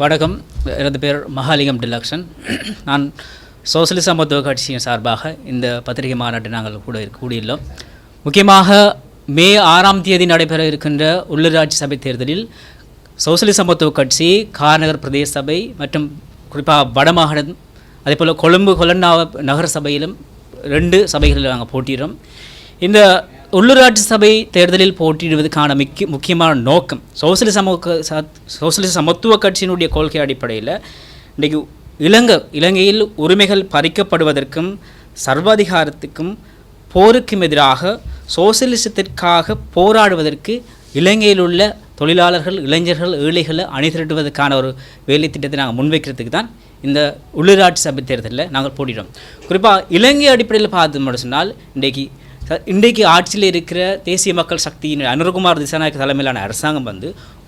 வணக்கம். எனது பேர் மகாலிங்கம் டிலக்ஷன். நான் சோசலிச சமத்துவ கட்சியின் சார்பாக இந்த பத்திரிகை மாநாட்டை நாங்கள் கூடியுள்ளோம். முக்கியமாக மே 6ஆம் தேதி நடைபெற இருக்கின்ற உள்ளூராட்சி சபை தேர்தலில் சோசலிச சமத்துவ கட்சி கார்நகர் பிரதேச சபை மற்றும் குறிப்பாக வடமாகாணம் அதேபோல் கொழும்பு கொலன்னாவ நகர சபையிலும் 2 சபைகளில் நாங்கள் போட்டியிடுறோம். இந்த உள்ளூராட்சி சபை தேர்தலில் போட்டியிடுவதற்கான முக்கியமான நோக்கம் சோசலிச சமத்துவ கட்சியினுடைய கொள்கை அடிப்படையில் இன்றைக்கு இலங்கையில் உரிமைகள் பறிக்கப்படுவதற்கும் சர்வாதிகாரத்துக்கும் போருக்கும் எதிராக சோசலிசத்திற்காக போராடுவதற்கு இலங்கையில் உள்ள தொழிலாளர்கள், இளைஞர்கள், ஏழைகளை அணிதிரட்டுவதற்கான ஒரு வேலை திட்டத்தை நாங்கள் முன்வைக்கிறதுக்கு தான் இந்த உள்ளூராட்சி சபை தேர்தலில் நாங்கள் போட்டியிடுறோம். குறிப்பாக இலங்கை அடிப்படையில் பார்த்தோம்னு சொன்னால் இன்றைக்கு ஆட்சியில் இருக்கிற தேசிய மக்கள் சக்தியின் அனுரகுமார் திசாநாயக்க தலைமையிலான அரசாங்கம்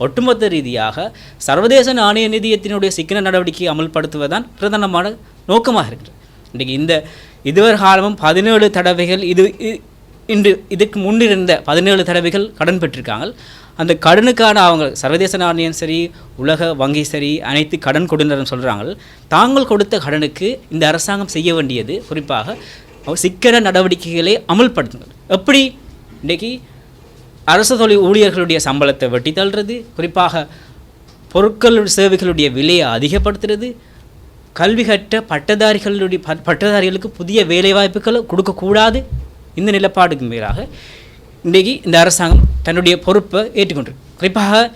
ஒட்டுமொத்த ரீதியாக சர்வதேச நாணய நிதியத்தினுடைய சிக்கன நடவடிக்கையை அமல்படுத்துவதுதான் பிரதானமான நோக்கமாக இருக்கிறது. இன்றைக்கு இதுவரை காலமும் 17 தடவைகள் இதுக்கு முன்னிருந்த 17 தடவைகள் கடன் பெற்றிருக்காங்க. அந்த கடனுக்கான அவங்க சர்வதேச நாணயம் சரி, உலக வங்கி சரி, அனைத்து கடன் கொடுனரும் சொல்கிறாங்க. தாங்கள் கொடுத்த கடனுக்கு இந்த அரசாங்கம் செய்ய வேண்டியது குறிப்பாக சிக்கன நடவடிக்கைகளை அமல்படுத்துங்கள். எப்படி இன்றைக்கி அரசு தொழில் ஊழியர்களுடைய சம்பளத்தை வெட்டி தள்ளுறது, குறிப்பாக பொருட்கள் சேவைகளுடைய விலையை அதிகப்படுத்துறது, கல்வி கற்ற பட்டதாரிகளுக்கு புதிய வேலைவாய்ப்புகளை கொடுக்கக்கூடாது, இந்த நிலப்பாடுக்கு மேலாக இன்றைக்கி இந்த அரசாங்கம் தன்னுடைய பொறுப்பை ஏற்றுக்கொண்டு குறிப்பாக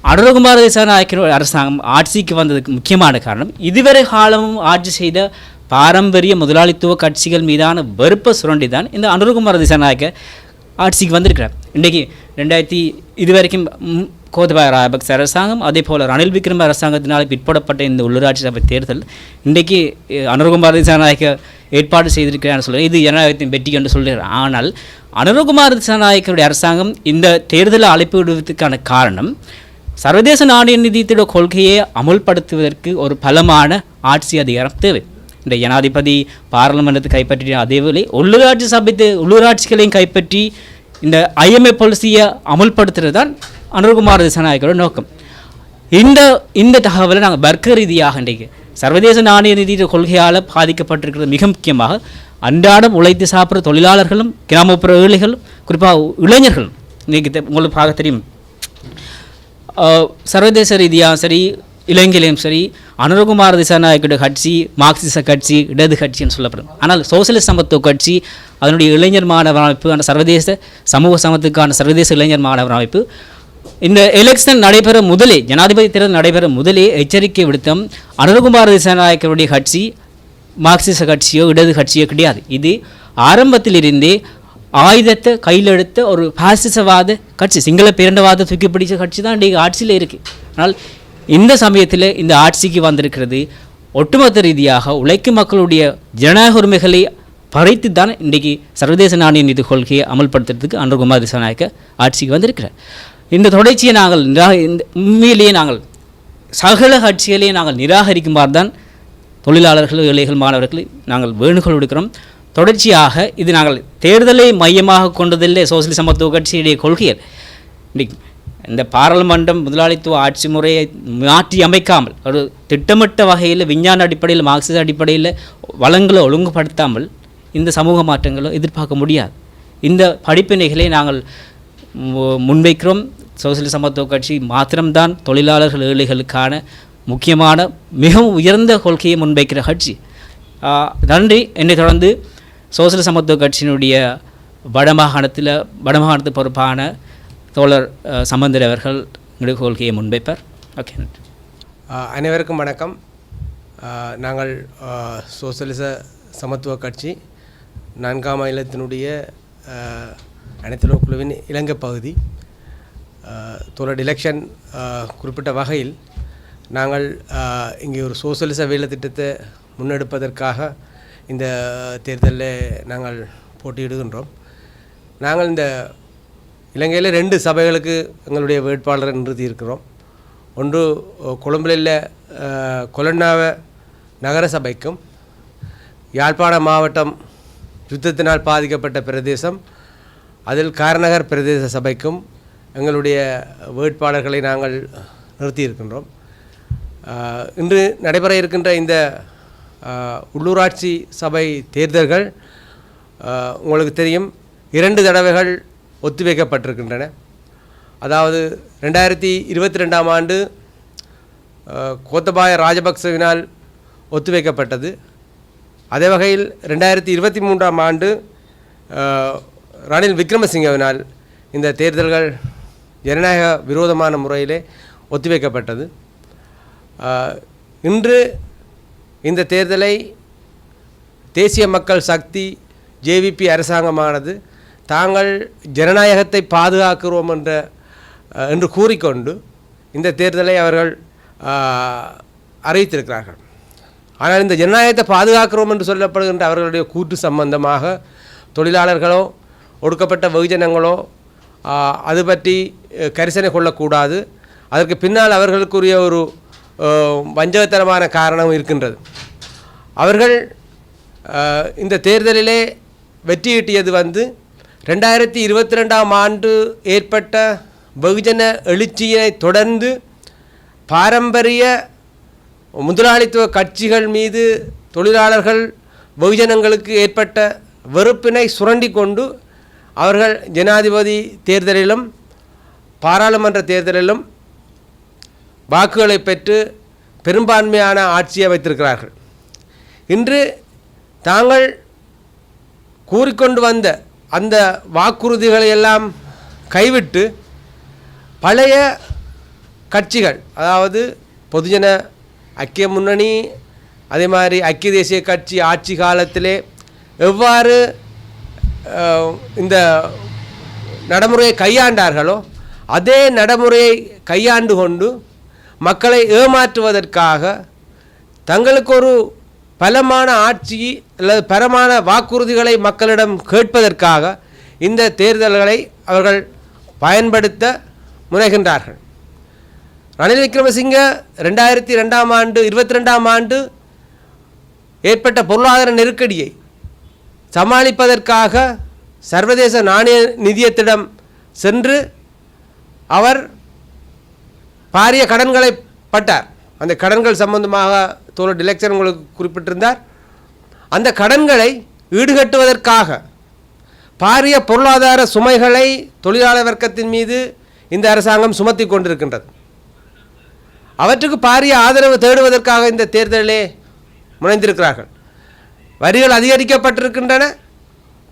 அனுரகுமார திசாநாயக்க அரசாங்கம் ஆட்சிக்கு வந்ததுக்கு முக்கியமான காரணம் இதுவரை காலமும் ஆட்சி செய்த பாரம்பரிய முதலாளித்துவ கட்சிகள் மீதான வெறுப்பை சுரண்டி தான் இந்த அனுரகுமார திசாநாயக்க ஆட்சிக்கு வந்திருக்கிறார். இன்றைக்கி இதுவரைக்கும் கோத்தபாய ராஜபக்ச அரசாங்கம் அதே போல் ரணில் விக்ரம அரசாங்கத்தினால் பிற்படப்பட்ட இந்த உள்ளூராட்சி சபை தேர்தல் இன்றைக்கி அனுரகுமார திசாநாயக்க ஏற்பாடு செய்திருக்கிறான்னு சொல்கிறேன். இது ஜனநாயகத்தின் வெற்றி என்று சொல்கிறார். ஆனால் அனுரகுமார திசாநாயக்கருடைய அரசாங்கம் இந்த தேர்தலை அழைப்பு விடுவதற்கான காரணம் சர்வதேச நாணய நிதியத்தோட கொள்கையை அமுல்படுத்துவதற்கு ஒரு பலமான ஆட்சி அதிகாரம் தேவை. இந்த ஜனாதிபதி பாராளுமன்றத்தை கைப்பற்றிய அதேவேளை உள்ளூராட்சிகளையும் கைப்பற்றி இந்த IMF பாலிசியை அமுல்படுத்துறது தான் அனுரகுமார திசாநாயக்கரோட நோக்கம். இந்த தகவலை நாங்கள் வர்க்க ரீதியாக இன்றைக்கு சர்வதேச நாணய நிதிய கொள்கையால் பாதிக்கப்பட்டிருக்கிறது. மிக முக்கியமாக அன்றாடம் உழைத்து சாப்பிட்ற தொழிலாளர்களும், கிராமப்புற ஏழைகளும், குறிப்பாக இளைஞர்களும். இன்றைக்கு உங்களுக்கு பார்க்க தெரியும், சர்வதேச ரீதியாக சரி, இலங்கையிலையும் சரி, அனுரகுமார திசாநாயக்கருடைய கட்சி மார்க்சிச கட்சி, இடது கட்சின்னு சொல்லப்படும். ஆனால் சோசலிச சமத்துவ கட்சி அதனுடைய இளைஞர் மாணவர் அமைப்பு, அந்த சர்வதேச சமூக சமத்துக்கான சர்வதேச இளைஞர் மாணவர் அமைப்பு இந்த எலெக்ஷன் நடைபெற முதலே, ஜனாதிபதி தேர்தல் நடைபெற முதலே எச்சரிக்கை விடுத்தம் அனுரகுமார திசாநாயக்கருடைய கட்சி மார்க்சிச கட்சியோ இடது கட்சியோ கிடையாது. இது ஆரம்பத்திலிருந்தே ஆயுதத்தை கையில் எடுத்த ஒரு பாசிசவாத கட்சி, சிங்கள பேரண்டவாத தூக்கி பிடிச்ச கட்சி தான் இன்றைக்கு ஆட்சியில் இருக்குது. ஆனால் இந்த சமயத்தில் இந்த ஆட்சிக்கு வந்திருக்கிறது ஒட்டுமொத்த ரீதியாக உழைக்கும் மக்களுடைய ஜனநாயக உரிமைகளை பறித்து தான் இன்றைக்கி சர்வதேச நாணய நிதி கொள்கையை அமல்படுத்துறதுக்கு அனுரகுமார திசாநாயக்க ஆட்சிக்கு வந்திருக்கிறார். இந்த தொடர்ச்சியை நாங்கள் உண்மையிலேயே நாங்கள் சகல கட்சிகளையே நாங்கள் நிராகரிக்குமாறு தான் தொழிலாளர்கள், ஏழைகள், மாணவர்களை நாங்கள் வேண்டுகோள் விடுக்கிறோம். தொடர்ச்சியாக இது நாங்கள் தேர்தலை மையமாக கொண்டதில்லை சோசலிச சமத்துவ கட்சியுடைய கொள்கைகள். இன்றைக்கு இந்த பாராளுமன்றம் முதலாளித்துவ ஆட்சி முறையை மாற்றி அமைக்காமல் ஒரு திட்டமிட்ட வகையில் விஞ்ஞான அடிப்படையில், மார்க்சிச அடிப்படையில் வளங்களை ஒழுங்குபடுத்தாமல் இந்த சமூக மாற்றங்களை எதிர்பார்க்க முடியாது. இந்த படிப்பினைகளை நாங்கள் முன்வைக்கிறோம். சோசலிச சமத்துவ கட்சி மாத்திரம்தான் தொழிலாளர்கள், ஏழைகளுக்கான முக்கியமான மிகவும் உயர்ந்த கொள்கையை முன்வைக்கிற கட்சி. நன்றி. என்னை தொடர்ந்து சோசலிச சமத்துவ கட்சியினுடைய வடமாகாணத்து பொறுப்பான தோழர் சம்பந்தர் அவர்கள் கொள்கையை முன்வைப்பார். ஓகே, நன்றி. அனைவருக்கும் வணக்கம். நாங்கள் சோசலிச சமத்துவ கட்சி 4ஆம் மாநிலத்தினுடைய அனைத்துலக குழுவின் இலங்கை பகுதி. தோழர் எலெக்ஷன் குறிப்பிட்ட வகையில் நாங்கள் இங்கே ஒரு சோசலிச வேலை திட்டத்தை முன்னெடுப்பதற்காக இந்த தேர்தலில் நாங்கள் போட்டியிடுகின்றோம். நாங்கள் இந்த இலங்கையில் 2 சபைகளுக்கு எங்களுடைய வேட்பாளரை நிறுத்தியிருக்கிறோம். ஒன்று கொழும்பில் கொலன்னாவ நகர சபைக்கும், யாழ்ப்பாண மாவட்டம் யுத்தத்தினால் பாதிக்கப்பட்ட பிரதேசம் அதில் கார்நகர் பிரதேச சபைக்கும் எங்களுடைய வேட்பாளர்களை நாங்கள் நிறுத்தியிருக்கின்றோம். இன்று நடைபெற இருக்கின்ற இந்த உள்ளூராட்சி சபை தேர்தல்கள் உங்களுக்கு தெரியும் 2 தடவைகள் ஒத்திவைக்கப்பட்டிருக்கின்றன. அதாவது 2022ஆம் ஆண்டு கோத்தபாய ராஜபக்சவினால் ஒத்திவைக்கப்பட்டது. அதே வகையில் 2023ஆம் ஆண்டு ரணில் விக்ரமசிங்கவினால் இந்த தேர்தல்கள் ஜனநாயக விரோதமான முறையிலே ஒத்திவைக்கப்பட்டது. இன்று இந்த தேர்தலை தேசிய மக்கள் சக்தி JVP அரசாங்கமானது தாங்கள் ஜனநாயகத்தை பாதுகாக்கிறோம் என்று கூறிக்கொண்டு இந்த தேர்தலை அவர்கள் அறிவித்திருக்கிறார்கள். ஆனால் இந்த ஜனநாயகத்தை பாதுகாக்கிறோம் என்று சொல்லப்படுகின்ற அவர்களுடைய கூற்று சம்பந்தமாக தொழிலாளர்களோ ஒடுக்கப்பட்ட வெகுஜனங்களோ அது பற்றி கரிசனை கொள்ளக்கூடாது. அதற்கு பின்னால் அவர்களுக்குரிய ஒரு வஞ்சகத்தனமான காரணம் இருக்கின்றது. அவர்கள் இந்த தேர்தலிலே வெற்றியீட்டியது 2022ஆம் ஆண்டு ஏற்பட்ட வெகுஜன எழுச்சியை தொடர்ந்து பாரம்பரிய முதலாளித்துவ கட்சிகள் மீது தொழிலாளர்கள் வெகுஜனங்களுக்கு ஏற்பட்ட வெறுப்பினை சுரண்டி கொண்டு அவர்கள் ஜனாதிபதி தேர்தலிலும் பாராளுமன்ற தேர்தலிலும் வாக்குகளை பெற்று பெரும்பான்மையான ஆட்சியை வைத்திருக்கிறார்கள். இன்று தாங்கள் கூறிக்கொண்டு வந்த அந்த வாக்குறுதிகளை எல்லாம் கைவிட்டு பழைய கட்சிகள், அதாவது பொதுஜன ஐக்கிய முன்னணி, அதே மாதிரி ஐக்கிய தேசிய கட்சி ஆட்சி காலத்திலே எவ்வாறு இந்த நடைமுறையை கையாண்டார்களோ அதே நடைமுறையை கையாண்டு கொண்டு மக்களை ஏமாற்றுவதற்காக தங்களுக்கு ஒரு பலமான ஆட்சி அல்லது பலமான வாக்குறுதிகளை மக்களிடம் கேட்பதற்காக இந்த தேர்தல்களை அவர்கள் பயன்படுத்த முனைகின்றார்கள். ரணில் விக்ரமசிங்க 2022ஆம் ஆண்டு ஏற்பட்ட பொருளாதார நெருக்கடியை சமாளிப்பதற்காக சர்வதேச நாணய நிதியத்திடம் சென்று அவர் பாரிய கடன்களை பட்டார். அந்த கடன்கள் சம்பந்தமாக தோழர் டிலெக்சன் உங்களுக்கு குறிப்பிட்டிருந்தார். அந்த கடன்களை ஈடுகட்டுவதற்காக பாரிய பொருளாதார சுமைகளை தொழிலாளர் வர்க்கத்தின் மீது இந்த அரசாங்கம் சுமத்தி கொண்டிருக்கின்றது. அவற்றுக்கு பாரிய ஆதரவு தேடுவதற்காக இந்த தேர்தலிலே முனைந்திருக்கிறார்கள். வரிகள் அதிகரிக்கப்பட்டிருக்கின்றன,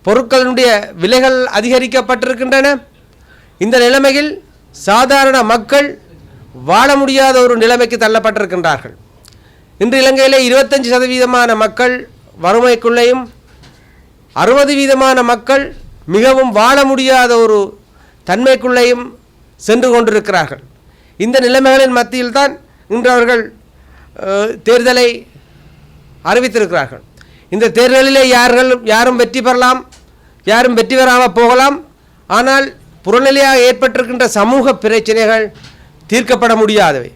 பொருட்களினுடைய விலைகள் அதிகரிக்கப்பட்டிருக்கின்றன. இந்த நிலைமையில் சாதாரண மக்கள் வாழ முடியாத ஒரு நிலைமைக்கு தள்ளப்பட்டிருக்கின்றார்கள். இன்று இலங்கையிலே 25% மக்கள் வறுமைக்குள்ளேயும் 60% மக்கள் மிகவும் வாழ முடியாத ஒரு தன்மைக்குள்ளேயும் சென்று கொண்டிருக்கிறார்கள். இந்த நிலைமைகளின் மத்தியில் தான் இன்று அவர்கள் தேர்தலை அறிவித்திருக்கிறார்கள். இந்த தேர்தலிலே யாரும் வெற்றி பெறலாம், யாரும் வெற்றி பெறாமல் போகலாம். ஆனால் புறநிலையாக ஏற்பட்டிருக்கின்ற சமூக பிரச்சனைகள் தீர்க்கப்பட முடியாதவை.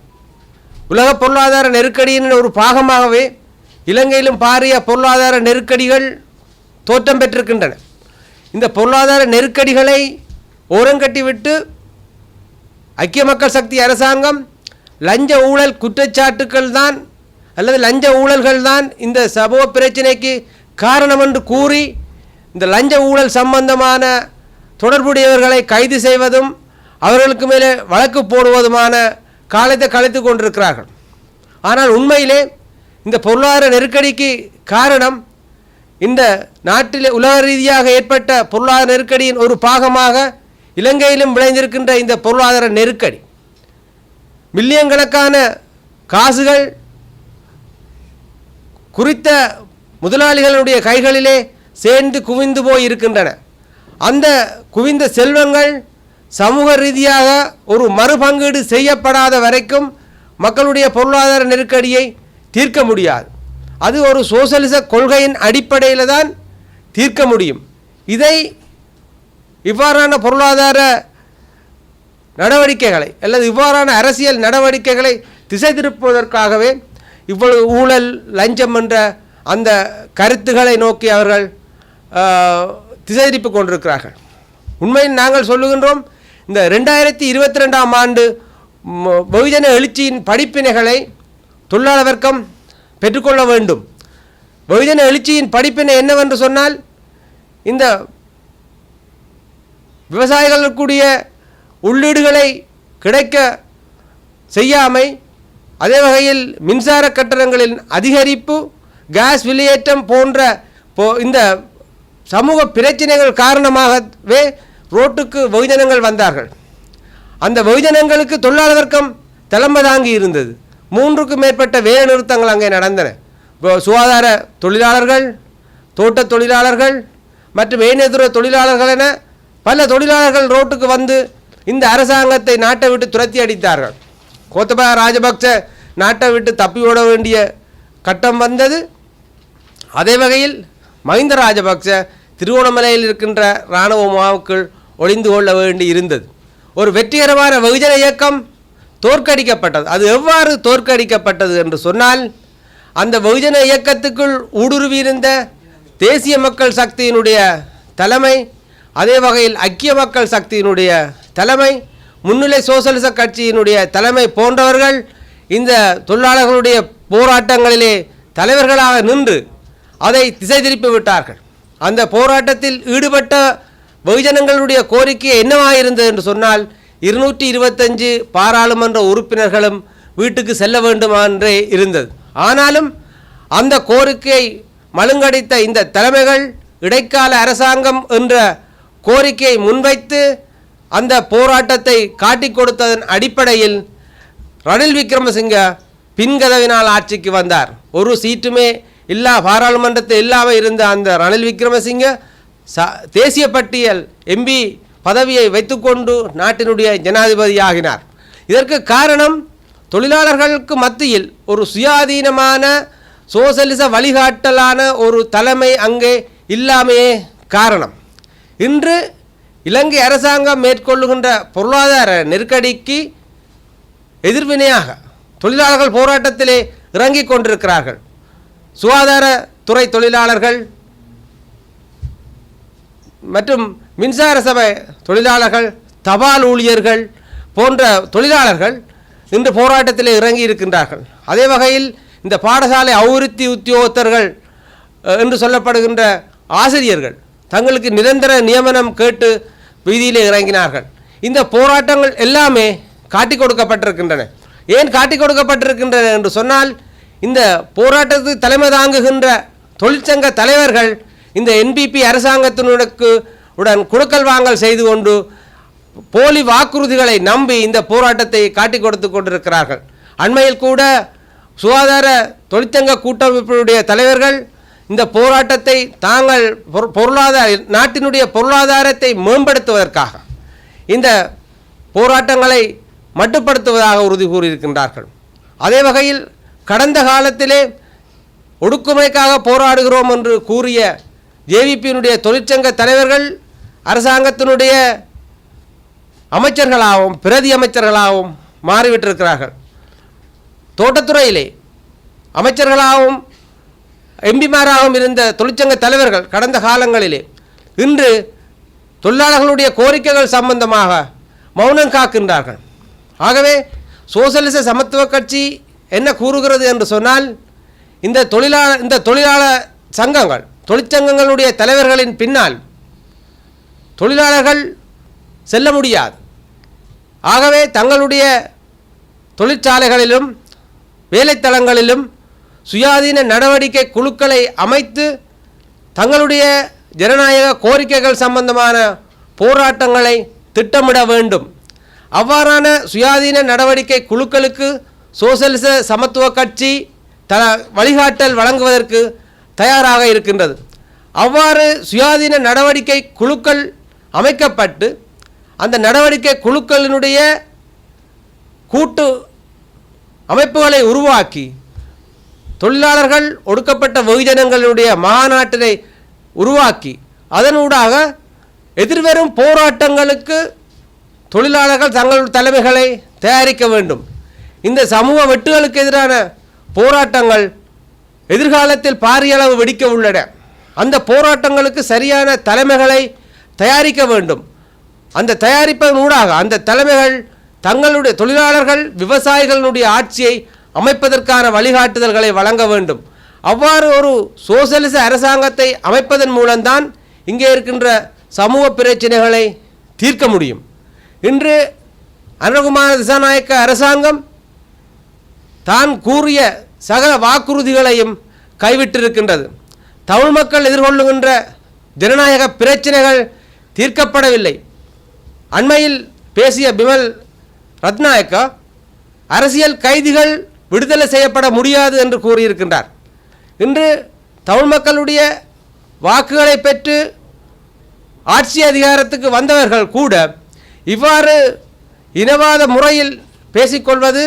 உலக பொருளாதார நெருக்கடியின் ஒரு பாகமாகவே இலங்கையிலும் பாரிய பொருளாதார நெருக்கடிகள் தோற்றம் பெற்றிருக்கின்றன. இந்த பொருளாதார நெருக்கடிகளை ஓரங்கட்டிவிட்டு ஐக்கிய மக்கள் சக்தி அரசாங்கம் லஞ்ச ஊழல் குற்றச்சாட்டுக்கள் தான் அல்லது லஞ்ச ஊழல்கள் தான் இந்த சமூக பிரச்சனைக்கு காரணம் என்று கூறி இந்த லஞ்ச ஊழல் சம்பந்தமான தொடர்புடையவர்களை கைது செய்வதும் அவர்களுக்கு மேலே வழக்கு போடுவதுமான காலத்தை கழித்து கொண்டிருக்கிறார்கள். ஆனால் உண்மையிலே இந்த பொருளாதார நெருக்கடிக்கு காரணம் இந்த நாட்டில் உலக ரீதியாக ஏற்பட்ட பொருளாதார நெருக்கடியின் ஒரு பாகமாக இலங்கையிலும் விளைந்திருக்கின்ற இந்த பொருளாதார நெருக்கடி. மில்லியன் கணக்கான காசுகள் குறித்த முதலாளிகளுடைய கைகளிலே சேர்ந்து குவிந்து போய் இருக்கின்றன. அந்த குவிந்த செல்வங்கள் சமூக ரீதியாக ஒரு மறுபங்கீடு செய்யப்படாத வரைக்கும் மக்களுடைய பொருளாதார நெருக்கடியை தீர்க்க முடியாது. அது ஒரு சோசலிச கொள்கையின் அடிப்படையில் தான் தீர்க்க முடியும். இதை இவ்வாறான பொருளாதார நடவடிக்கைகளை அல்லது இவ்வாறான அரசியல் நடவடிக்கைகளை திசை திருப்புவதற்காகவே இவ்வளவு ஊழல் லஞ்சம் என்ற அந்த கருத்துக்களை நோக்கி அவர்கள் திசை திருப்பி கொண்டிருக்கிறார்கள். உண்மையில் நாங்கள் சொல்லுகின்றோம், இந்த 2022ஆம் ஆண்டு வெகுஜன எழுச்சியின் படிப்பினைகளை தொழிலாளர் வர்க்கம் பெற்றுக்கொள்ள வேண்டும். வெகுஜன எழுச்சியின் படிப்பினை என்னவென்று சொன்னால், இந்த விவசாயிகளுக்குரிய உள்ளீடுகளை கிடைக்க செய்யாமை, அதே வகையில் மின்சார கட்டணங்களின் அதிகரிப்பு, கேஸ் விலையேற்றம் போன்ற இந்த சமூக பிரச்சனைகள் காரணமாகவே ரோட்டுக்கு வெகுஜனங்கள் வந்தார்கள். அந்த வெகுஜனங்களுக்கு தொழிலாளர் வர்க்கம் தலைமை தாங்கி இருந்தது. 3க்கும் மேற்பட்ட வேலை நிறுத்தங்கள் அங்கே நடந்தன. சுகாதார தொழிலாளர்கள், தோட்ட தொழிலாளர்கள் மற்றும் ஏனைய தொழிலாளர்கள் என பல தொழிலாளர்கள் ரோட்டுக்கு வந்து இந்த அரசாங்கத்தை நாட்டை விட்டு துரத்தி அடித்தார்கள். கோத்தபாய ராஜபக்ச நாட்டை விட்டு தப்பி ஓட வேண்டிய கட்டம் வந்தது. அதே வகையில் மஹிந்த ராஜபக்ச திருவோணமலையில் இருக்கின்ற இராணுவ முகாமுக்குள் ஒளிந்து கொள்ள வேண்டி இருந்தது. ஒரு வெற்றிகரமான வெகுஜன இயக்கம் தோற்கடிக்கப்பட்டது. அது எவ்வாறு தோற்கடிக்கப்பட்டது என்று சொன்னால், அந்த வெகுஜன இயக்கத்துக்குள் ஊடுருவியிருந்த தேசிய மக்கள் சக்தியினுடைய தலைமை, அதே வகையில் ஐக்கிய மக்கள் சக்தியினுடைய தலைமை, முன்னிலை சோசலிச கட்சியினுடைய தலைமை போன்றவர்கள் இந்த தொழிலாளர்களுடைய போராட்டங்களிலே தலைவர்களாக நின்று அதை திசை திருப்பி விட்டார்கள். அந்த போராட்டத்தில் ஈடுபட்ட வெகுஜனங்களுடைய கோரிக்கை என்னவாக இருந்தது என்று சொன்னால், 225 பாராளுமன்ற உறுப்பினர்களும் வீட்டுக்கு செல்ல வேண்டுமா என்றே இருந்தது. ஆனாலும் அந்த கோரிக்கையை மழுங்கடித்த இந்த தலைமைகள் இடைக்கால அரசாங்கம் என்ற கோரிக்கையை முன்வைத்து அந்த போராட்டத்தை காட்டிக் கொடுத்ததன் அடிப்படையில் ரணில் விக்ரமசிங்க பின்கதவினால் ஆட்சிக்கு வந்தார். ஒரு சீட்டுமே பாராளுமன்றத்தில் இல்லாமல் இருந்த அந்த ரணில் விக்ரமசிங்க தேசிய பட்டியல் எம்பி பதவியை வைத்துக்கொண்டு நாட்டினுடைய ஜனாதிபதியாகினார். இதற்கு காரணம், தொழிலாளர்களுக்கு மத்தியில் ஒரு சுயாதீனமான சோசலிச வழிகாட்டலான ஒரு தலைமை அங்கே இல்லாமையே காரணம். இன்று இலங்கை அரசாங்கம் மேற்கொள்ளுகின்ற பொருளாதார நெருக்கடிக்கு எதிர்வினையாக தொழிலாளர்கள் போராட்டத்திலே இறங்கிக் கொண்டிருக்கிறார்கள். சுகாதாரத்துறை தொழிலாளர்கள் மற்றும் மின்சார சபை தொழிலாளர்கள், தபால் ஊழியர்கள் போன்ற தொழிலாளர்கள் இன்று போராட்டத்தில் இறங்கி இருக்கின்றார்கள். அதே வகையில் இந்த பாடசாலை அபிவிருத்தி உத்தியோகத்தர்கள் என்று சொல்லப்படுகின்ற ஆசிரியர்கள் தங்களுக்கு நிரந்தர நியமனம் கேட்டு வீதியிலே இறங்கினார்கள். இந்த போராட்டங்கள் எல்லாமே காட்டிக் கொடுக்கப்பட்டிருக்கின்றன. ஏன் காட்டிக் கொடுக்கப்பட்டிருக்கின்றன என்று சொன்னால், இந்த போராட்டத்துக்கு தலைமை தாங்குகின்ற தொழிற்சங்க தலைவர்கள் இந்த NPP அரசாங்கத்தினுடன் குடுக்கல் வாங்கல் செய்து கொண்டு போலி வாக்குறுதிகளை நம்பி இந்த போராட்டத்தை காட்டிக் கொடுத்து கொண்டிருக்கிறார்கள். அண்மையில் கூட சுகாதார தொழிற்சங்க கூட்டமைப்பினுடைய தலைவர்கள் இந்த போராட்டத்தை தாங்கள் நாட்டினுடைய பொருளாதாரத்தை மேம்படுத்துவதற்காக இந்த போராட்டங்களை மட்டுப்படுத்துவதாக உறுதி கூறியிருக்கின்றார்கள். அதே வகையில் கடந்த காலத்திலே ஒடுக்குமுறைக்காக போராடுகிறோம் என்று கூறிய JVPயினுடைய தொழிற்சங்க தலைவர்கள் அரசாங்கத்தினுடைய அமைச்சர்களாகவும் பிரதி அமைச்சர்களாகவும் மாறிவிட்டிருக்கிறார்கள். தோட்டத்துறையிலே அமைச்சர்களாகவும் எம்பிமாராகவும் இருந்த தொழிற்சங்க தலைவர்கள் கடந்த காலங்களிலே இன்று தொழிலாளர்களுடைய கோரிக்கைகள் சம்பந்தமாக மௌனம் காக்கின்றார்கள். ஆகவே சோசலிச சமத்துவ கட்சி என்ன கூறுகிறது என்று சொன்னால், இந்த தொழிலாளர் சங்கங்கள், தொழிற்சங்கங்களுடைய தலைவர்களின் பின்னால் தொழிலாளர்கள் செல்ல முடியாது. ஆகவே தங்களுடைய தொழிற்சாலைகளிலும் வேலைத்தளங்களிலும் சுயாதீன நடவடிக்கை குழுக்களை அமைத்து தங்களுடைய ஜனநாயக கோரிக்கைகள் சம்பந்தமான போராட்டங்களை திட்டமிட வேண்டும். அவ்வாறான சுயாதீன நடவடிக்கை குழுக்களுக்கு சோசலிச சமத்துவ கட்சி வழிகாட்டல் வழங்குவதற்கு தயாராக இருக்கின்றது. அவ்வாறு சுயாதீன நடவடிக்கை குழுக்கள் அமைக்கப்பட்டு அந்த நடவடிக்கை குழுக்களினுடைய கூட்டு அமைப்புகளை உருவாக்கி தொழிலாளர்கள் ஒடுக்கப்பட்ட வெகுஜனங்களுடைய மாநாட்டினை உருவாக்கி அதனூடாக எதிர்வரும் போராட்டங்களுக்கு தொழிலாளர்கள் தங்கள் தலைமைகளை தயாரிக்க வேண்டும். இந்த சமூக வெட்டுகளுக்கு எதிரான போராட்டங்கள் எதிர்காலத்தில் பாரிய அளவு வெடிக்க உள்ளன. அந்த போராட்டங்களுக்கு சரியான தலைமைகளை தயாரிக்க வேண்டும். அந்த தயாரிப்பதனூடாக அந்த தலைமைகள் தங்களுடைய தொழிலாளர்கள் விவசாயிகளுடைய ஆட்சியை அமைப்பதற்கான வழிகாட்டுதல்களை வழங்க வேண்டும். அவ்வாறு ஒரு சோசலிச அரசாங்கத்தை அமைப்பதன் மூலம்தான் இங்கே இருக்கின்ற சமூக பிரச்சனைகளை தீர்க்க முடியும். இன்று அனுரகுமார திசாநாயக்க அரசாங்கம் தான் கூறிய சகல வாக்குறுதிகளையும் கைவிட்டிருக்கின்றது. தமிழ் மக்கள் எதிர்கொள்ளுகின்ற ஜனநாயக பிரச்சனைகள் தீர்க்கப்படவில்லை. அண்மையில் பேசிய பிமல் ரத்நாயக்கா அரசியல் கைதிகள் விடுதலை செய்யப்பட முடியாது என்று கூறியிருக்கின்றார். இன்று தமிழ் மக்களுடைய வாக்குகளை பெற்று ஆட்சி அதிகாரத்துக்கு வந்தவர்கள் கூட இவ்வாறு இனவாத முறையில் பேசிக்கொள்வது,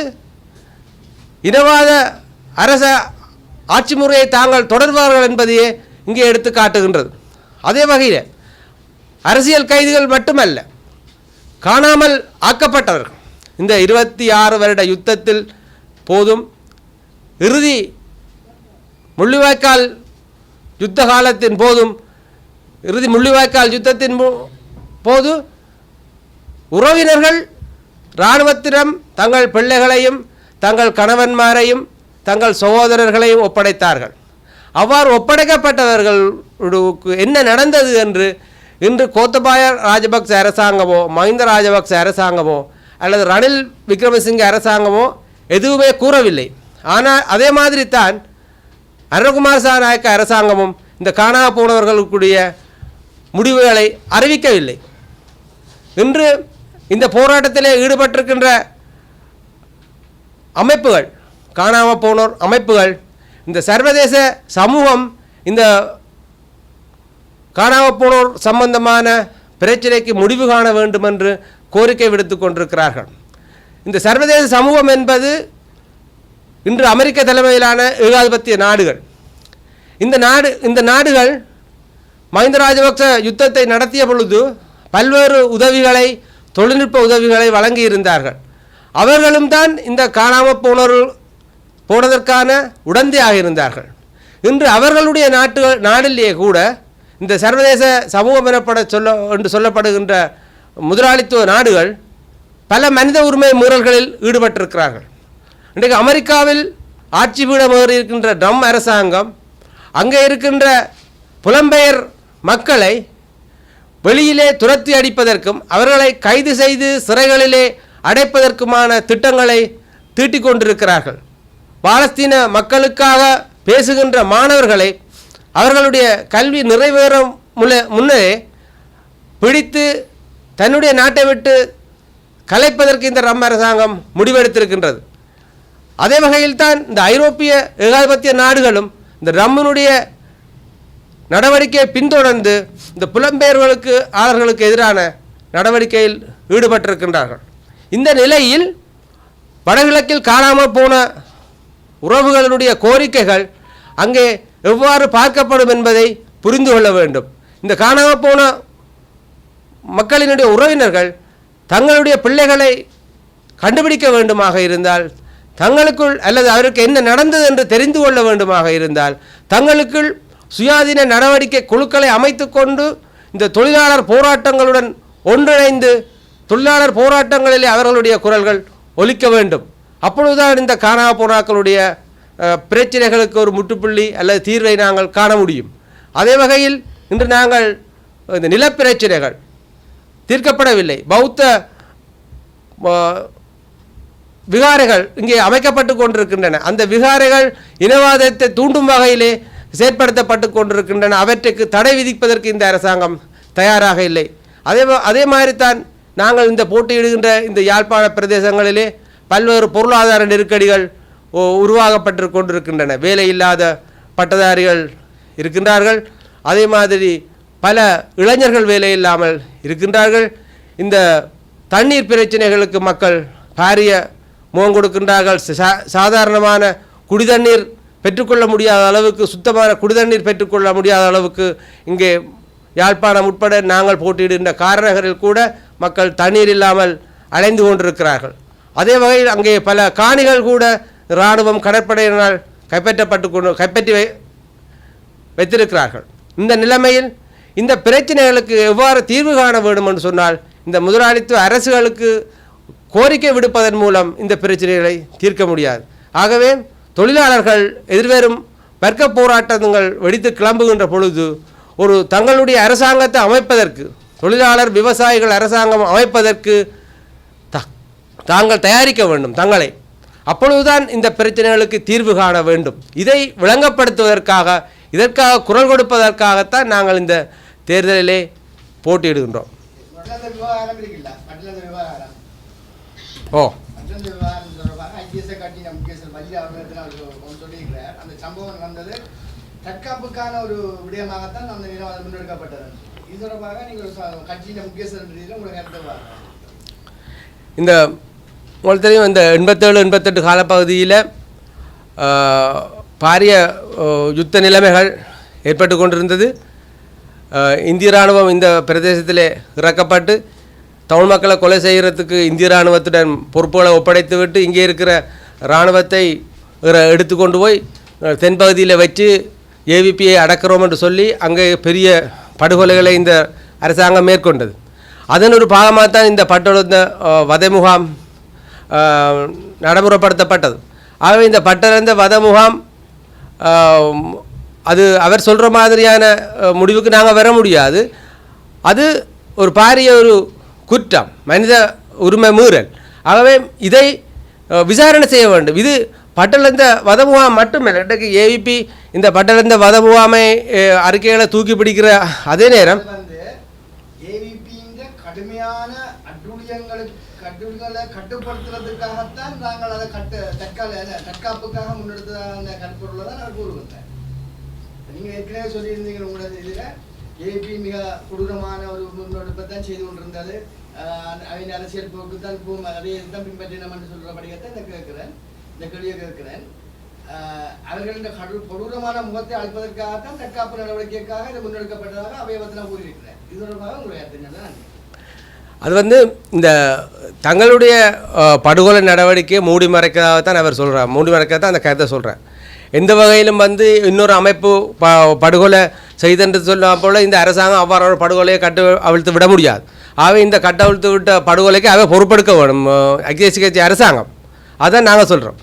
இனவாத அரச ஆட்சி முறையை தாங்கள் தொடர்வார்கள் என்பதையே இங்கே எடுத்து காட்டுகின்றது. அதே வகையில் அரசியல் கைதிகள் மட்டுமல்ல, காணாமல் ஆக்கப்பட்டவர்கள் இந்த 26 வருட யுத்தத்தில் போதும், இறுதி முள்ளிவாய்க்கால் யுத்த காலத்தின் போதும், இறுதி முள்ளிவாய்க்கால் யுத்தத்தின் போது உறவினர்கள் இராணுவத்திடம் தங்கள் பிள்ளைகளையும் தங்கள் கணவன்மாரையும் தங்கள் சகோதரர்களையும் ஒப்படைத்தார்கள். அவ்வாறு ஒப்படைக்கப்பட்டவர்களுக்கு என்ன நடந்தது என்று இன்று கோத்தபாய ராஜபக்ச அரசாங்கமோ மஹிந்த ராஜபக்ச அரசாங்கமோ அல்லது ரணில் விக்ரமசிங்க அரசாங்கமோ எதுவுமே கூறவில்லை. ஆனால் அதே மாதிரி தான் அனுரகுமார திசாநாயக்க அரசாங்கமும் இந்த காணா போனவர்களுக்குரிய முடிவுகளை அறிவிக்கவில்லை. இன்று இந்த போராட்டத்திலே ஈடுபட்டிருக்கின்ற அமைப்புகள், காணாமல் போனோர் அமைப்புகள், இந்த சர்வதேச சமூகம் இந்த காணாமல் போனோர் சம்பந்தமான பிரச்சனைக்கு முடிவு காண வேண்டும் என்று கோரிக்கை விடுத்து கொண்டிருக்கிறார்கள். இந்த சர்வதேச சமூகம் என்பது இன்று அமெரிக்க தலைமையிலான ஏகாதிபத்திய நாடுகள். இந்த நாடுகள் மஹிந்த ராஜபக்ச யுத்தத்தை நடத்திய பொழுது பல்வேறு உதவிகளை, தொழில்நுட்ப உதவிகளை வழங்கியிருந்தார்கள். அவர்களும் தான் இந்த காணாமல் போனதற்கான உடந்தையாக இருந்தார்கள். இன்று அவர்களுடைய நாட்டிலேயே கூட இந்த சர்வதேச சமூகம் என்று சொல்லப்படுகின்ற முதலாளித்துவ நாடுகள் பல மனித உரிமை மீறல்களில் ஈடுபட்டிருக்கிறார்கள். இன்றைக்கு அமெரிக்காவில் ஆட்சி பீடம் ஏறி இருக்கின்ற ட்ரம்ப் அரசாங்கம் அங்கே இருக்கின்ற புலம்பெயர் மக்களை வெளியிலே துரத்தி அடிப்பதற்கும் அவர்களை கைது செய்து சிறைகளிலே அடைப்பதற்குமான திட்டங்களை தீட்டிக் கொண்டிருக்கிறார்கள். பாலஸ்தீன மக்களுக்காக பேசுகின்ற மாணவர்களை அவர்களுடைய கல்வி நிறைவேறும் முன்னரே பிடித்து தன்னுடைய நாட்டை விட்டு கலைப்பதற்கு இந்த ட்ரம்ப் அரசாங்கம் முடிவெடுத்திருக்கின்றது. அதே வகையில் தான் இந்த ஐரோப்பிய ஏகாதிபத்திய நாடுகளும் இந்த ட்ரம்பினுடைய நடவடிக்கையை பின்தொடர்ந்து இந்த புலம்பெயர்களுக்கு எதிரான நடவடிக்கையில் ஈடுபட்டிருக்கின்றார்கள். இந்த நிலையில் வடகிழக்கில் காணாமல் போன உறவுகளுடைய கோரிக்கைகள் அங்கே எவ்வாறு பார்க்கப்படும் என்பதை புரிந்து கொள்ள வேண்டும். இந்த காணாமல் போன மக்களினுடைய உறவினர்கள் தங்களுடைய பிள்ளைகளை கண்டுபிடிக்க வேண்டுமாக இருந்தால், தங்களுக்குள் அல்லது அவருக்கு என்ன நடந்தது என்று தெரிந்து கொள்ள வேண்டுமாக இருந்தால், தங்களுக்குள் சுயாதீன நடவடிக்கை குழுக்களை அமைத்து கொண்டு இந்த தொழிலாளர் போராட்டங்களுடன் ஒன்றிணைந்து தொழிலாளர் போராட்டங்களிலே அவர்களுடைய குரல்கள் ஒலிக்க வேண்டும். அப்பொழுதுதான் இந்த காணாமல் போனாக்களுடைய பிரச்சனைகளுக்கு ஒரு முற்றுப்புள்ளி அல்லது தீர்வை நாங்கள் காண முடியும். அதே வகையில் இன்று நாங்கள் இந்த நிலப்பிரச்சனைகள் தீர்க்கப்படவில்லை. பௌத்த விகாரைகள் இங்கே அமைக்கப்பட்டு கொண்டிருக்கின்றன. அந்த விகாரைகள் இனவாதத்தை தூண்டும் வகையிலே செயற்படுத்தப்பட்டு கொண்டிருக்கின்றன. அவற்றுக்கு தடை விதிப்பதற்கு இந்த அரசாங்கம் தயாராக இல்லை. அதே மாதிரி தான் நாங்கள் இந்த போட்டியிடுகின்ற இந்த யாழ்ப்பாண பிரதேசங்களிலே பல்வேறு பொருளாதார நெருக்கடிகள் உருவாகப்பட்டு கொண்டிருக்கின்றன. வேலை இல்லாத பட்டதாரிகள் இருக்கின்றார்கள். அதே மாதிரி பல இளைஞர்கள் வேலை இல்லாமல் இருக்கின்றார்கள். இந்த தண்ணீர் பிரச்சனைகளுக்கு மக்கள் பாரிய முகம் கொடுக்கின்றார்கள். சாதாரணமான குடிதண்ணீர் பெற்றுக்கொள்ள முடியாத அளவுக்கு, சுத்தமான குடிதண்ணீர் பெற்றுக்கொள்ள முடியாத அளவுக்கு இங்கே யாழ்ப்பாணம் உட்பட நாங்கள் போட்டியிடுகின்ற காரநகரில் கூட மக்கள் தண்ணீர் இல்லாமல் அலைந்து கொண்டிருக்கிறார்கள். அதே வகையில் அங்கே பல காணிகள் கூட இராணுவம் கடற்படையினால் கைப்பற்றி வைத்திருக்கிறார்கள். இந்த நிலைமையில் இந்த பிரச்சனைகளுக்கு எவ்வாறு தீர்வு காண வேண்டும் என்று சொன்னால், இந்த முதலாளித்துவ அரசுகளுக்கு கோரிக்கை விடுப்பதன் மூலம் இந்த பிரச்சனைகளை தீர்க்க முடியாது. ஆகவே தொழிலாளர்கள் எதிர்வரும் வர்க்க போராட்டங்கள் வெடித்து கிளம்புகின்ற பொழுது ஒரு தங்களுடைய அரசாங்கத்தை அமைப்பதற்கு தொழிலாளர் விவசாயிகள் அரசாங்கம் அமைப்பதற்கு தாங்கள் தயாரிக்க வேண்டும் தங்களை. அப்பொழுதுதான் இந்த பிரச்சனைகளுக்கு தீர்வு காண வேண்டும். இதை விளங்கப்படுத்துவதற்காக இதற்காக குரல் கொடுப்பதற்காகத்தான் நாங்கள் இந்த தேர்தலிலே போட்டியிடுகின்றோம். ஓ தற்காப்புக்கான ஒரு விடயமாகத்தான் அந்த நிறுவனம் முன்னெடுக்கப்பட்டது. இது தொடர்பாக நீங்கள் கட்சியின் முக்கியஸ்தர் உங்களுக்கு இந்த உங்களுக்கு தெரியும், இந்த 87-88 காலப்பகுதியில் பாரிய யுத்த நிலைமைகள் ஏற்பட்டு கொண்டிருந்தது. இந்திய இராணுவம் இந்த பிரதேசத்தில் இறக்கப்பட்டு தமிழ் மக்களை கொலை செய்கிறதுக்கு இந்திய இராணுவத்துடன் பொறுப்புகளை ஒப்படைத்துவிட்டு இங்கே இருக்கிற இராணுவத்தை எடுத்துக்கொண்டு போய் தென்பகுதியில் வச்சு ஏவிபியை அடக்கிறோம் என்று சொல்லி அங்கே பெரிய படுகொலைகளை இந்த அரசாங்கம் மேற்கொண்டது. அதன் ஒரு பாகமாக தான் இந்த பட்டொழுந்த வதை முகாம் நடைமுறைப்படுத்தப்பட்டது. ஆகவே இந்த பட்டொழுந்த வதை முகாம் அது அவர் சொல்கிற மாதிரியான முடிவுக்கு நாங்கள் வர முடியாது. அது ஒரு பாரிய ஒரு குற்றம், மனித உரிமை மீறல். ஆகவே இதை விசாரணை செய்ய வேண்டும். இது பட்டொழுந்த வதை முகாம் மட்டுமில்லை. இன்றைக்கு ஏவிபி இந்த பட்டொழுந்த வதை முகாமை அறிக்கைகளை தூக்கி பிடிக்கிற அதே நேரம் கடுமையான அட்டூழியங்களை கட்டுப்படுத்துறதுக்காகத்தான் நாங்கள் அதை தற்காப்புக்காக முன்னெடுத்த கருப்பொருளை தான் நான் கூறுகின்றேன். நீங்கள் ஏற்கனவே சொல்லியிருந்தீங்க உங்களோட இதில் ஏபி மிக கொடூரமான ஒரு முன்னெடுப்பை தான் செய்து கொண்டிருந்தது. அவங்க அரசியல் போக்கு தான் இப்போ அதே தான் பின்பற்றினோம் என்று சொல்கிற படிக்கத்தான் இந்த கேள்வியை கேட்கிறேன். அவர்கள் இந்த கொடூரமான முகத்தை அழைப்பதற்காகத்தான் தற்காப்பு நடவடிக்கைக்காக இது முன்னெடுக்கப்பட்டதாக அவையவத்தில் கூறியிருக்கிறேன். இது தொடர்பாக உங்களுடைய அர்த்தம் அது இந்த தங்களுடைய படுகொலை நடவடிக்கையை மூடி மறைக்கிறதாகத்தான் அவர் சொல்கிறார். மூடி மறைக்கிறதான் அந்த கருத்தை சொல்கிறேன். எந்த வகையிலும் இன்னொரு அமைப்பு படுகொலை செய்தென்று சொன்ன போல் இந்த அரசாங்கம் அவ்வாறு படுகொலையை அவிழ்த்து விட முடியாது. ஆகவே இந்த கட்டவிழ்த்து விட்ட படுகொலைக்கு அவை பொறுப்பெடுக்க வேணும் ஐக்கிய தேசிய கட்சி அரசாங்கம். அதான் நாங்கள் சொல்கிறோம்.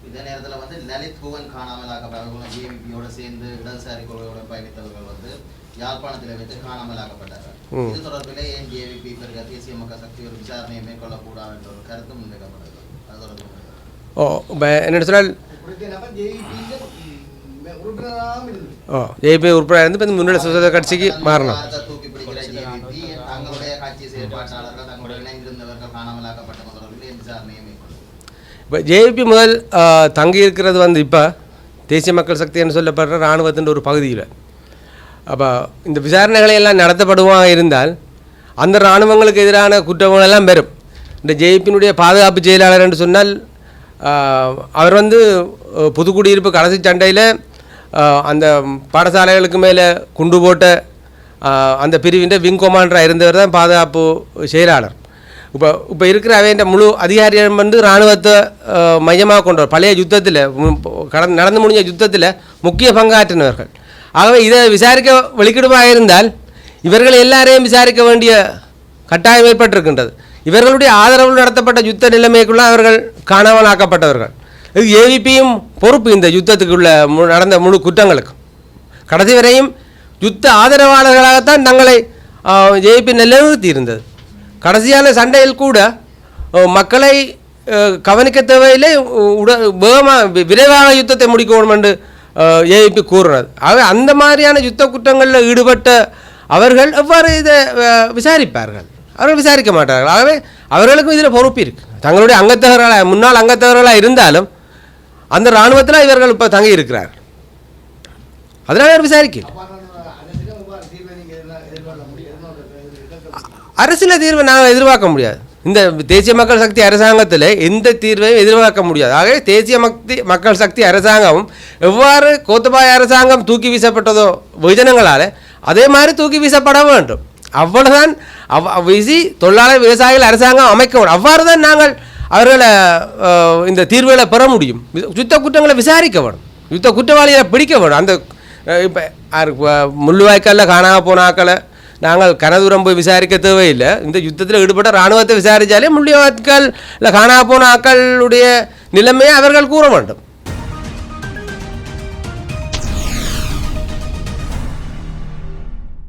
இதே நேரத்தில் லலித் பூவன் காணாமலாக்கப்பட்டவர்களும் ஜேவிபியோடு சேர்ந்து இடதுசாரி கொள்கையோட பயணித்தவர்கள் யாழ்ப்பாணத்தில் வைத்து காணாமலாக்கப்பட்டார்கள். இது தொடர்பில் ஏன் ஜேவிபி பிறகு தேசிய மக்கள் சக்தி ஒரு விசாரணையை மேற்கொள்ளக்கூடாது என்ற ஒரு கருத்து முன்வைக்கப்பட்டது. அது தொடர்பு என்ன சொன்னால் ஜேபி உறுப்பினர் இருந்து இப்போ முன்னணி சுதந்திர கட்சிக்கு மாறணும். தூக்கி பிடிக்கிற ஜேவிபி தங்களுடைய கட்சி செயற்பாட்டாளர்கள் தங்களுடைய இணைந்திருந்தவர்கள் காணாமலாக்கப்பட்ட தொடர்பில் விசாரணையை மேற்கொள்ளும். இப்போ ஜேபி முதல் தங்கியிருக்கிறது இப்போ தேசிய மக்கள் சக்தின்னு சொல்லப்படுற இராணுவத்தின் ஒரு பகுதியில். அப்போ இந்த விசாரணைகளை எல்லாம் நடத்தப்படுவாக இருந்தால் அந்த இராணுவங்களுக்கு எதிரான குற்றங்கள் எல்லாம் பெறும். இந்த ஜேபியினுடைய பாதுகாப்பு செயலாளர் என்று சொன்னால் அவர் புதுக்குடியிருப்பு கடைசி சண்டையில் அந்த பாடசாலைகளுக்கு மேலே குண்டு போட்ட அந்த பிரிவின் விங் கொமாண்டராக இருந்தவர் தான் பாதுகாப்பு செயலாளர். இப்போ இருக்கிற அவையின் முழு அதிகாரிகள் இராணுவத்தை மையமாக கொண்டவர். பழைய யுத்தத்தில் நடந்து முடிஞ்ச யுத்தத்தில் முக்கிய பங்காற்றினவர்கள். ஆகவே இதை விசாரிக்க வெளிக்கிடுமாக இருந்தால் இவர்கள் எல்லாரையும் விசாரிக்க வேண்டிய கட்டாயம் ஏற்பட்டிருக்கின்றது. இவர்களுடைய ஆதரவில் நடத்தப்பட்ட யுத்த நிலைமைக்குள்ள அவர்கள் காணாமல் ஆக்கப்பட்டவர்கள். இது ஏவிபியும் பொறுப்பு இந்த யுத்தத்துக்குள்ள நடந்த முழு குற்றங்களுக்கு. கடைசி வரையும் யுத்த ஆதரவாளர்களாகத்தான் தங்களை ஏவிபி நிலைநிறுத்தி இருந்தது. கடைசியான சண்டையில் கூட மக்களை கவனிக்க தேவையில்லை, விரைவாக யுத்தத்தை முடிக்கணும் என்று ஏவிபி கூறுறது. ஆகவே அந்த மாதிரியான யுத்த குற்றங்களில் ஈடுபட்ட அவர்கள் எவ்வாறு இதை விசாரிப்பார்கள்? அவர்கள் விசாரிக்க மாட்டார்கள். ஆகவே அவர்களுக்கும் இதில் பொறுப்பு இருக்குது. தங்களுடைய அங்கத்தவர்களாக முன்னாள் அங்கத்தவர்களாக இருந்தாலும் அந்த இராணுவத்தில் இவர்கள் இப்போ தங்கி இருக்கிறார்கள். அதனால் அவர் விசாரிக்க அரசியல் தீர்வை நாங்கள் எதிர்பார்க்க முடியாது. இந்த தேசிய மக்கள் சக்தி அரசாங்கத்தில் எந்த தீர்வையும் எதிர்பார்க்க முடியாது. ஆகவே தேசிய மக்கள் சக்தி அரசாங்கமும் எவ்வாறு கோத்தபாய அரசாங்கம் தூக்கி வீசப்பட்டதோ வெகுஜனங்களால் அதே மாதிரி தூக்கி வீசப்பட வேண்டும். அவ்வளவுதான். வீசி தொழிலாளர் விவசாயிகள் அரசாங்கம் அமைக்க வேண்டும். அவ்வாறு தான் நாங்கள் அவர்களை இந்த தீர்வுகளை பெற முடியும். யுத்த குற்றங்களை விசாரிக்க வேணும், யுத்த குற்றவாளிகளை பிடிக்க வேணும். அந்த இப்போ முள்ளுவாய்க்காலில் காணாமல் போனாக்களை நாங்கள் கனதூரம் போய் விசாரிக்க தேவையில்லை. இந்த யுத்தத்தில் ஈடுபட்ட இராணுவத்தை விசாரித்தாலே முள்ளிவாய்க்கால் இல்லை காணா போன ஆக்களுடைய நிலைமையை அவர்கள் கூற வேண்டும்.